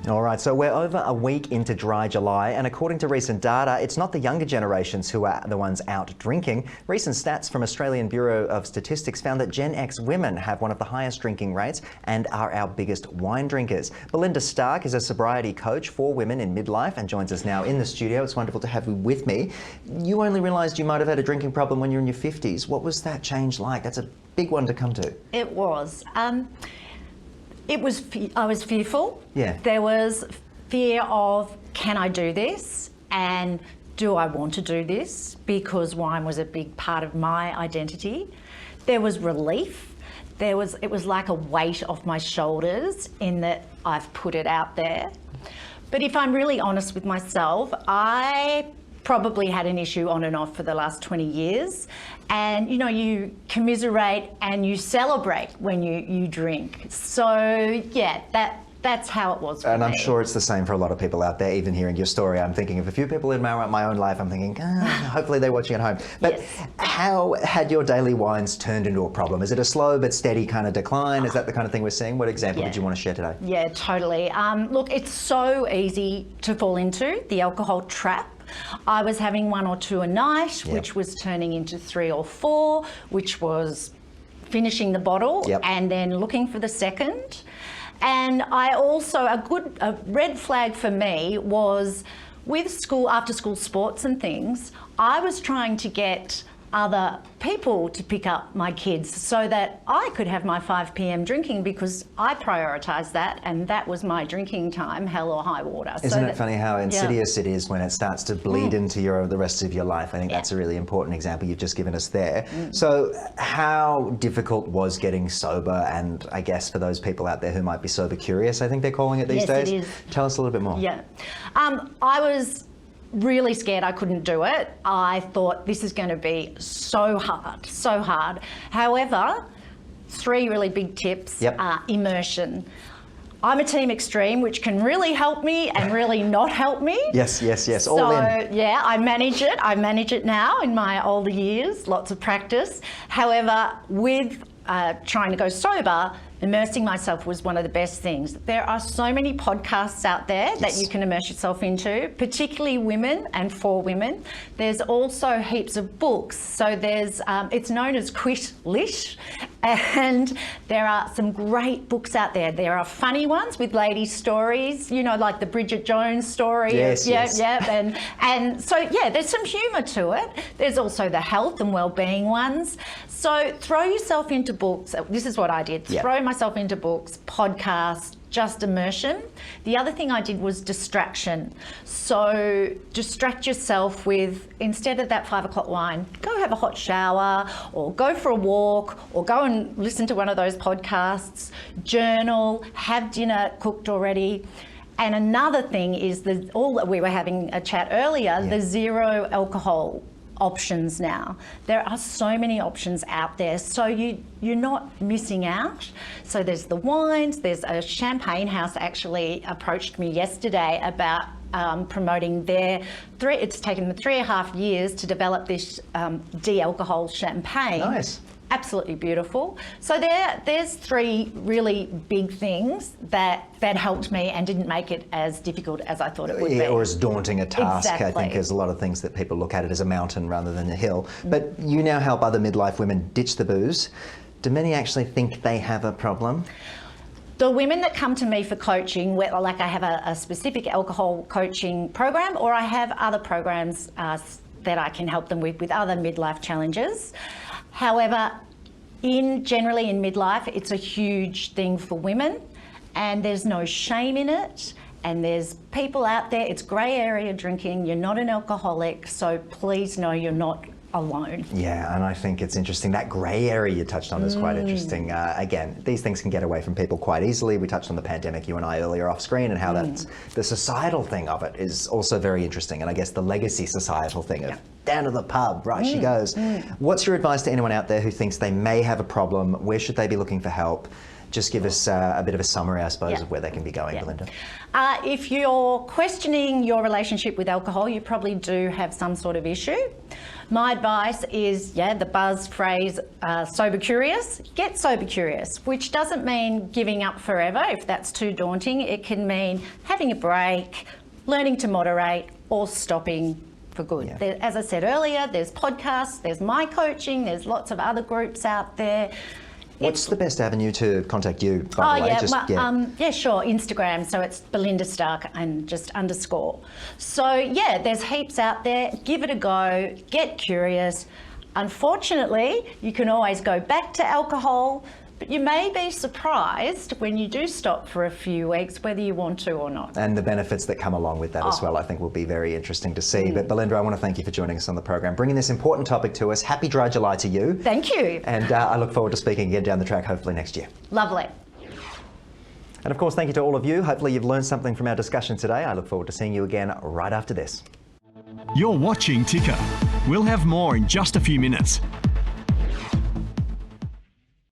All right, so we're over a week into dry July, and according to recent data, it's not the younger generations who are the ones out drinking. Recent stats from Australian Bureau of Statistics found that Gen X women have one of the highest drinking rates and are our biggest wine drinkers. Belinda Stark is a sobriety coach for women in midlife and joins us now in the studio. It's wonderful to have you with me. You only realised you might have had a drinking problem when you were in your 50s. What was that change like? That's a big one to come to. It was. I was fearful. Yeah. There was fear of, can I do this? And do I want to do this? Because wine was a big part of my identity. There was relief. It was like a weight off my shoulders in that I've put it out there. But if I'm really honest with myself, I probably had an issue on and off for the last 20 years. And you know, you commiserate and you celebrate when you drink. So yeah, that's how it was for And me. I'm sure it's the same for a lot of people out there. Even hearing your story, I'm thinking of a few people in my own life. I'm thinking, hopefully they're watching at home. But Yes. How had your daily wines turned into a problem? Is it a slow but steady kind of decline? Is that the kind of thing we're seeing? What example did you want to share today? Yeah, totally. Look, it's so easy to fall into the alcohol trap. I was having 1 or 2 a night, which was turning into 3 or 4, which was finishing the bottle and then looking for the second. And I also, a red flag for me was with after school sports and things, I was trying to get other people to pick up my kids so that I could have my 5 p.m. drinking, because I prioritised that, and that was my drinking time, hell or high water. Isn't it funny how insidious it is when it starts to bleed into the rest of your life? I think that's a really important example you've just given us there. So how difficult was getting sober? And I guess for those people out there who might be sober curious, I think they're calling it these days. It is. Tell us a little bit more. Yeah. I was really scared I couldn't do it. I thought this is going to be so hard, so hard. However, 3 really big tips are immersion. I'm a team extreme, which can really help me and really not help me. Yes, all in. Yeah, I manage it. I manage it now in my older years, lots of practice. However, with trying to go sober, immersing myself was one of the best things. There are so many podcasts out there that you can immerse yourself into, particularly women and for women. There's also heaps of books. So there's, it's known as Quit Lit, and there are some great books out there. There are funny ones with lady stories, you know, like the Bridget Jones story. And so yeah, there's some humour to it. There's also the health and well-being ones. So throw yourself into books. This is what I did. Throw myself into books, podcasts, just immersion. The other thing I did was distraction. So distract yourself with, instead of that 5 o'clock wine, go have a hot shower, or go for a walk, or go and listen to one of those podcasts, journal, have dinner cooked already. And another thing is we were having a chat earlier, the zero alcohol options now. There are so many options out there, so you're not missing out. So there's the wines, there's a champagne house actually approached me yesterday about promoting it's taken them 3.5 years to develop this de-alcohol champagne. Nice. Absolutely beautiful. So there's 3 really big things that helped me and didn't make it as difficult as I thought it would be. Or as daunting a task. Exactly. I think there's a lot of things that people look at it as a mountain rather than a hill. But you now help other midlife women ditch the booze. Do many actually think they have a problem? The women that come to me for coaching, like I have a specific alcohol coaching program, or I have other programs that I can help them with other midlife challenges. However, generally in midlife, it's a huge thing for women, and there's no shame in it. And there's people out there, it's grey area drinking, you're not an alcoholic, so please know you're not alone. Yeah, and I think it's interesting. That grey area you touched on is quite interesting. Again, these things can get away from people quite easily. We touched on the pandemic, you and I, earlier off screen, and how that's the societal thing of it is also very interesting. And I guess the legacy societal thing of down to the pub, right she goes. What's your advice to anyone out there who thinks they may have a problem? Where should they be looking for help? just give us a bit of a summary, I suppose, of where they can be going, Belinda. If you're questioning your relationship with alcohol, you probably do have some sort of issue. My advice is, the buzz phrase, sober curious. Get sober curious, which doesn't mean giving up forever if that's too daunting. It can mean having a break, learning to moderate, or stopping for good. Yeah. As I said earlier, there's podcasts, there's my coaching, there's lots of other groups out there. What's the best avenue to contact you, by the way? Sure. Instagram, so it's Belinda Stark and just _. So there's heaps out there. Give it a go. Get curious. Unfortunately, you can always go back to alcohol, but you may be surprised when you do stop for a few weeks whether you want to or not. And the benefits that come along with that as well, I think, will be very interesting to see. But Belinda, I want to thank you for joining us on the program, bringing this important topic to us. Happy Dry July to you. Thank you. And I look forward to speaking again down the track, hopefully next year. Lovely. And of course, thank you to all of you. Hopefully you've learned something from our discussion today. I look forward to seeing you again right after this. You're watching Ticker. We'll have more in just a few minutes.